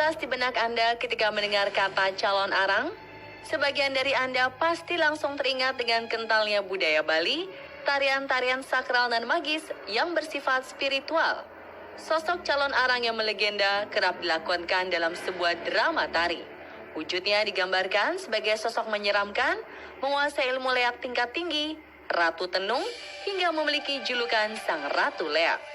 terlintas di benak Anda ketika mendengar kata calon arang? Sebagian dari Anda pasti langsung teringat dengan kentalnya budaya Bali, tarian-tarian sakral dan magis yang bersifat spiritual. Sosok calon arang yang melegenda kerap dilakonkan dalam sebuah drama tari. Wujudnya digambarkan sebagai sosok menyeramkan, menguasai ilmu leak tingkat tinggi, ratu tenung, hingga memiliki julukan sang ratu leak.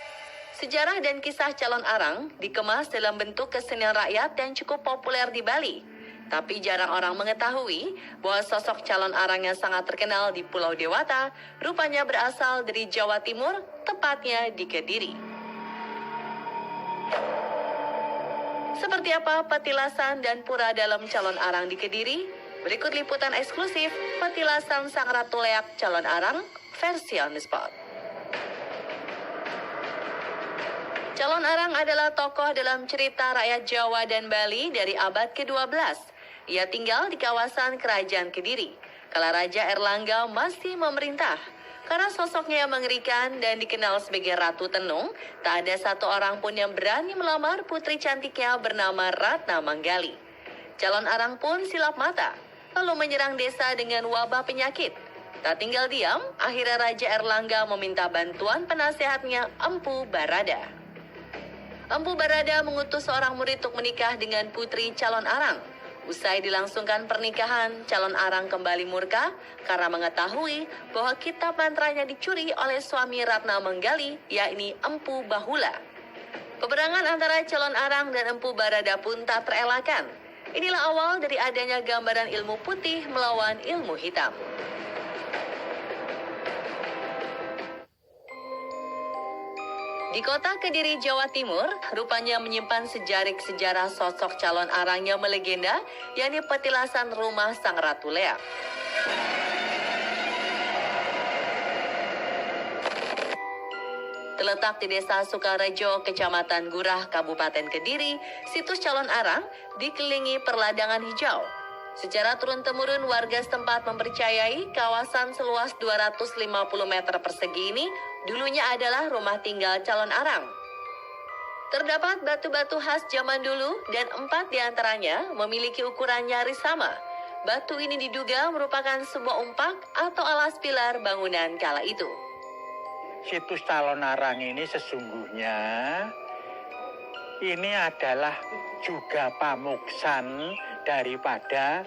Sejarah dan kisah calon arang dikemas dalam bentuk kesenian rakyat dan cukup populer di Bali. Tapi jarang orang mengetahui bahwa sosok calon arang yang sangat terkenal di Pulau Dewata rupanya berasal dari Jawa Timur, tepatnya di Kediri. Seperti apa petilasan dan pura dalam calon arang di Kediri? Berikut liputan eksklusif petilasan sang ratu leak calon arang versi on the spot. Calon arang adalah tokoh dalam cerita rakyat Jawa dan Bali dari abad ke-12. Ia tinggal di kawasan Kerajaan Kediri, kala Raja Erlangga masih memerintah. Karena sosoknya yang mengerikan dan dikenal sebagai Ratu Tenung, tak ada satu orang pun yang berani melamar putri cantiknya bernama Ratna Manggali. Calon arang pun silap mata, lalu menyerang desa dengan wabah penyakit. Tak tinggal diam, akhirnya Raja Erlangga meminta bantuan penasehatnya Empu Barada. Empu Barada mengutus seorang murid untuk menikah dengan putri calon arang. Usai dilangsungkan pernikahan, calon arang kembali murka karena mengetahui bahwa kitab mantranya dicuri oleh suami Ratna Manggali, yakni Empu Bahula. Peperangan antara calon arang dan Empu Barada pun tak terelakkan. Inilah awal dari adanya gambaran ilmu putih melawan ilmu hitam. Di kota Kediri, Jawa Timur, rupanya menyimpan sejarik sejarah sosok calon arang yang melegenda, yakni petilasan rumah sang Ratu Leak. Terletak di Desa Sukarejo, Kecamatan Gurah, Kabupaten Kediri, situs calon arang dikelilingi perladangan hijau. Secara turun-temurun warga setempat mempercayai kawasan seluas 250 meter persegi ini dulunya adalah rumah tinggal calon arang. Terdapat batu-batu khas zaman dulu dan 4 diantaranya memiliki ukuran nyaris sama. Batu ini diduga merupakan sebuah umpak atau alas pilar bangunan kala itu. Situs calon arang ini sesungguhnya ini adalah juga pamuksan daripada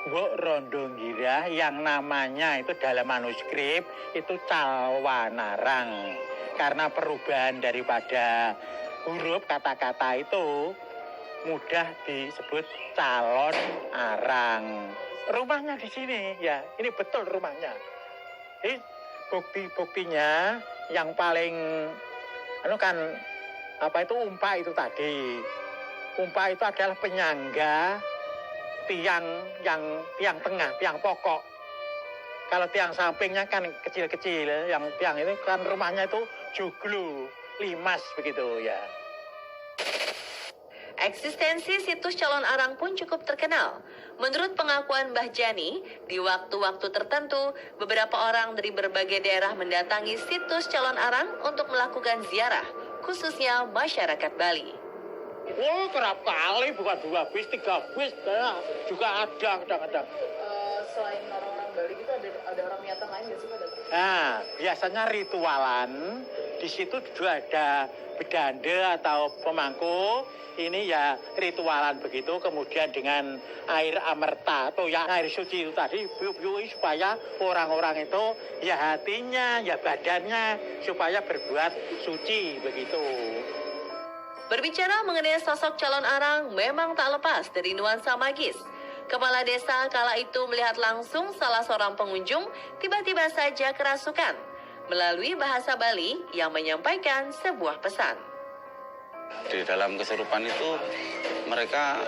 Mbok Rondongira yang namanya itu dalam manuskrip itu Calwanarang. Karena perubahan daripada huruf kata-kata itu mudah disebut calon arang. Rumahnya di sini ya, ini betul rumahnya. Ini bukti-buktinya yang paling umpak itu tadi. Umpak itu adalah penyangga tiang tengah, tiang pokok. Kalau tiang sampingnya kan kecil-kecil, yang tiang itu kan rumahnya itu joglo, limas begitu ya. Eksistensi situs calon arang pun cukup terkenal. Menurut pengakuan Mbah Jani, di waktu-waktu tertentu, beberapa orang dari berbagai daerah mendatangi situs calon arang untuk melakukan ziarah, khususnya masyarakat Bali. Wah, kerap kali bukan 2 bis, 3 bis juga ada kadang-kadang. Selain orang-orang Bali gitu ada orang Miatang lain nggak sih Pak? Nah, biasanya ritualan di situ juga ada bedanda atau pemangku. Ini ya ritualan begitu, kemudian dengan air amerta atau ya air suci itu tadi biu-biui supaya orang-orang itu ya hatinya, ya badannya supaya berbuat suci begitu. Berbicara mengenai sosok calon arang memang tak lepas dari nuansa magis. Kepala desa kala itu melihat langsung salah seorang pengunjung tiba-tiba saja kerasukan melalui bahasa Bali yang menyampaikan sebuah pesan. Di dalam kesurupan itu mereka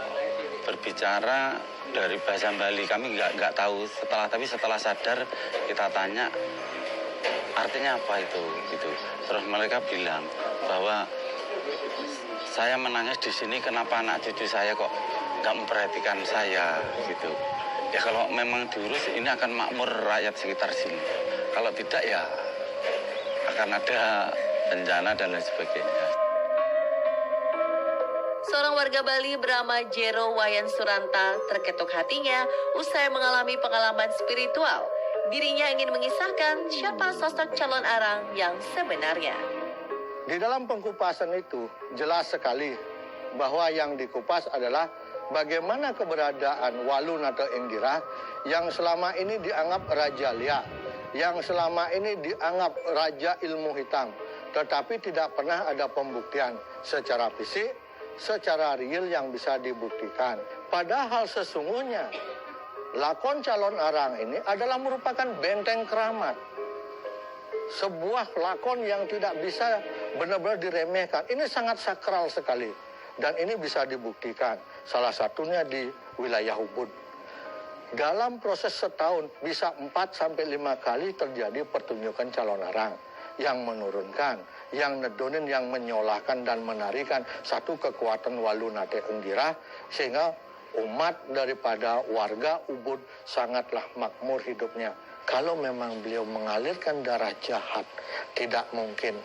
berbicara dari bahasa Bali. Kami nggak tahu tapi setelah sadar kita tanya artinya apa itu gitu. Terus mereka bilang bahwa saya menangis di sini, kenapa anak cucu saya kok nggak memperhatikan saya gitu. Ya kalau memang diurus ini akan makmur rakyat sekitar sini. Kalau tidak ya akan ada bencana dan lain sebagainya. Seorang warga Bali bernama Jero Wayan Suranta terketuk hatinya usai mengalami pengalaman spiritual. Dirinya ingin mengisahkan siapa sosok calon arang yang sebenarnya. Di dalam pengkupasan itu jelas sekali bahwa yang dikupas adalah bagaimana keberadaan Walunata Inggirah yang selama ini dianggap Raja Lia, yang selama ini dianggap Raja Ilmu Hitam, tetapi tidak pernah ada pembuktian secara fisik, secara real yang bisa dibuktikan. Padahal sesungguhnya lakon calon arang ini adalah merupakan benteng keramat. Sebuah lakon yang tidak bisa benar-benar diremehkan. Ini sangat sakral sekali. Dan ini bisa dibuktikan. Salah satunya di wilayah Ubud. Dalam proses setahun bisa 4-5 kali terjadi pertunjukan calon arang. Yang menurunkan, yang nedonin, yang menyolahkan dan menarikan satu kekuatan Walunata Inggirah. Sehingga umat daripada warga Ubud sangatlah makmur hidupnya. Kalau memang beliau mengalirkan darah jahat, tidak mungkin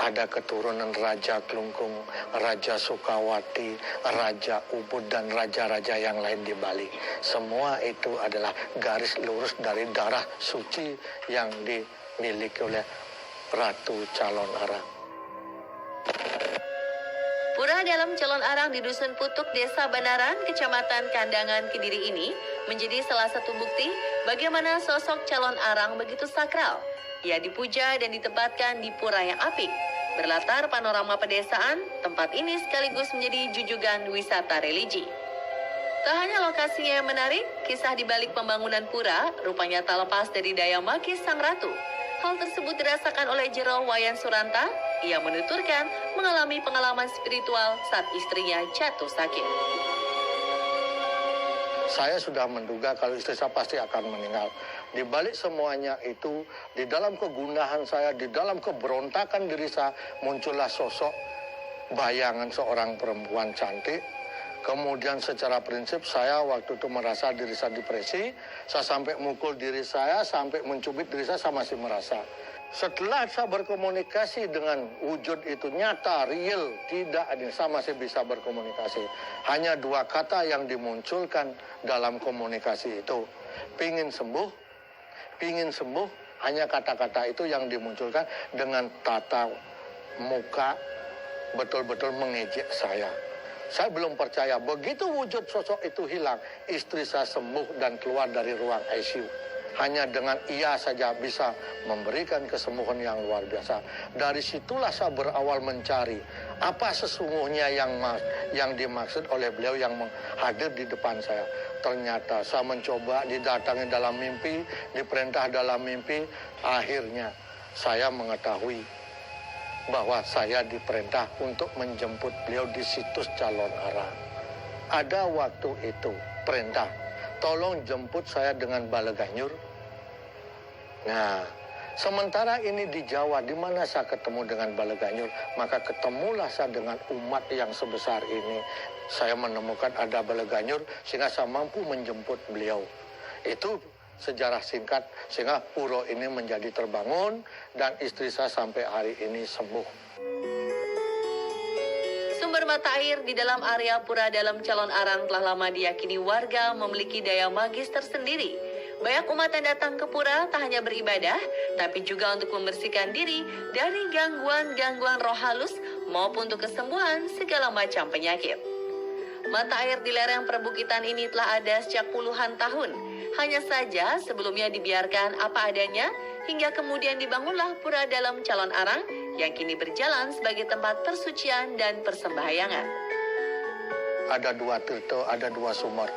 ada keturunan Raja Klungkung, Raja Sukawati, Raja Ubud, dan raja-raja yang lain di Bali. Semua itu adalah garis lurus dari darah suci yang dimiliki oleh Ratu Calon Arang. Pura dalam calon arang di Dusun Putuk, Desa Banaran, Kecamatan Kandangan, Kediri ini menjadi salah satu bukti bagaimana sosok calon arang begitu sakral. Ia dipuja dan ditempatkan di pura yang apik. Berlatar panorama pedesaan, tempat ini sekaligus menjadi jujugan wisata religi. Tak hanya lokasinya yang menarik, kisah di balik pembangunan pura rupanya tak lepas dari daya magis sang ratu. Hal tersebut dirasakan oleh Jero Wayan Suranta. Ia menuturkan mengalami pengalaman spiritual saat istrinya jatuh sakit. Saya sudah menduga kalau istri saya pasti akan meninggal. Di balik semuanya itu, di dalam kegundahan saya, di dalam keberontakan diri saya, muncullah sosok bayangan seorang perempuan cantik. Kemudian secara prinsip saya waktu itu merasa diri saya depresi. Saya sampai mukul diri saya, sampai mencubit diri saya masih merasa. Setelah saya berkomunikasi dengan wujud itu nyata, real, tidak ada, saya masih bisa berkomunikasi. Hanya 2 kata yang dimunculkan dalam komunikasi itu. Pingin sembuh, hanya kata-kata itu yang dimunculkan dengan tata muka betul-betul mengejek saya. Saya belum percaya, begitu wujud sosok itu hilang, istri saya sembuh dan keluar dari ruang ICU. Hanya dengan ia saja bisa memberikan kesembuhan yang luar biasa. Dari situlah saya berawal mencari apa sesungguhnya yang dimaksud oleh beliau yang hadir di depan saya. Ternyata saya mencoba didatangi dalam mimpi, diperintah dalam mimpi. Akhirnya saya mengetahui bahwa saya diperintah untuk menjemput beliau di situs calon arang. Ada waktu itu perintah, tolong jemput saya dengan Baleganyur. Nah, sementara ini di Jawa, di mana saya ketemu dengan Baleganyur, maka ketemulah saya dengan umat yang sebesar ini. Saya menemukan ada Baleganyur sehingga saya mampu menjemput beliau. Itu sejarah singkat sehingga pura ini menjadi terbangun dan istri saya sampai hari ini sembuh. Sumber mata air di dalam area pura dalam calon arang telah lama diyakini warga memiliki daya magis tersendiri. Banyak umat yang datang ke pura tak hanya beribadah, tapi juga untuk membersihkan diri dari gangguan-gangguan roh halus maupun untuk kesembuhan segala macam penyakit. Mata air di lereng perbukitan ini telah ada sejak puluhan tahun. Hanya saja sebelumnya dibiarkan apa adanya, hingga kemudian dibangunlah pura dalam calon arang yang kini berjalan sebagai tempat persucian dan persembahyangan. Ada 2 tirta, ada 2 sumber,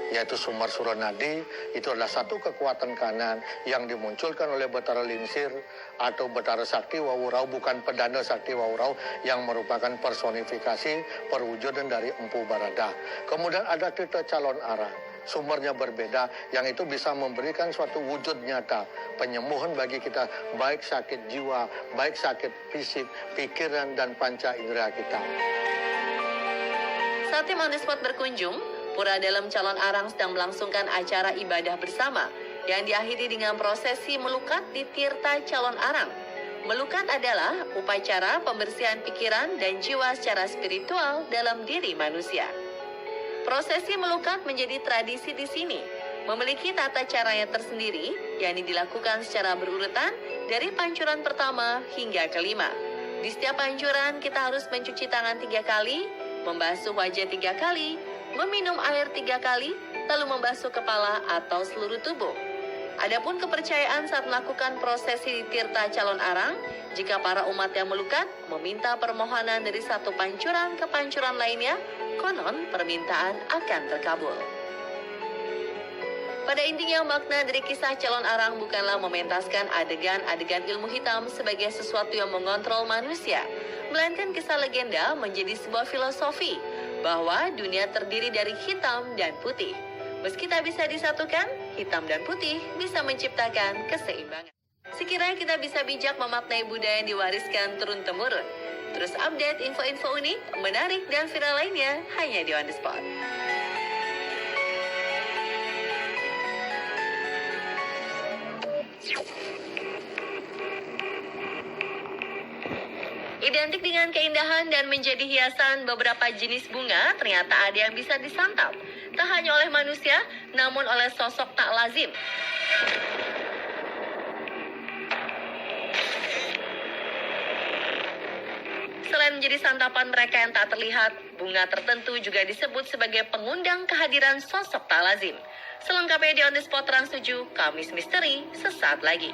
yaitu sumber Suranadi. Itu adalah satu kekuatan kanan yang dimunculkan oleh Betara Lingsir atau Betara Sakti Wawurau, bukan Pedanda Sakti Wawurau, yang merupakan personifikasi perwujudan dari Empu Barada. Kemudian ada tirta calon arang, sumbernya berbeda, yang itu bisa memberikan suatu wujud nyata penyembuhan bagi kita, baik sakit jiwa, baik sakit fisik, pikiran, dan panca indera kita. Saat tim on the spot berkunjung, pura dalam calon arang sedang melangsungkan acara ibadah bersama yang diakhiri dengan prosesi melukat di tirta calon arang. Melukat adalah upacara pembersihan pikiran dan jiwa secara spiritual dalam diri manusia. Prosesi melukat menjadi tradisi di sini, memiliki tata caranya tersendiri, yakni dilakukan secara berurutan dari pancuran pertama hingga kelima. Di setiap pancuran kita harus mencuci tangan 3 kali, membasuh wajah 3 kali, meminum air 3 kali, lalu membasuh kepala atau seluruh tubuh. Adapun kepercayaan saat melakukan prosesi di tirta calon arang, jika para umat yang melukat meminta permohonan dari satu pancuran ke pancuran lainnya, konon permintaan akan terkabul. Pada intinya makna dari kisah calon arang bukanlah mementaskan adegan-adegan ilmu hitam sebagai sesuatu yang mengontrol manusia, melainkan kisah legenda menjadi sebuah filosofi bahwa dunia terdiri dari hitam dan putih. Meski tak bisa disatukan, hitam dan putih bisa menciptakan keseimbangan. Sekiranya kita bisa bijak memaknai budaya yang diwariskan turun-temurun. Terus update info-info unik, menarik, dan viral lainnya hanya di On The Spot. Identik dengan keindahan dan menjadi hiasan beberapa jenis bunga, ternyata ada yang bisa disantap. Tak hanya oleh manusia, namun oleh sosok tak lazim. Selain menjadi santapan mereka yang tak terlihat, bunga tertentu juga disebut sebagai pengundang kehadiran sosok tak lazim. Selengkapnya di On The Spot Trans 7, Kamis Misteri, sesaat lagi.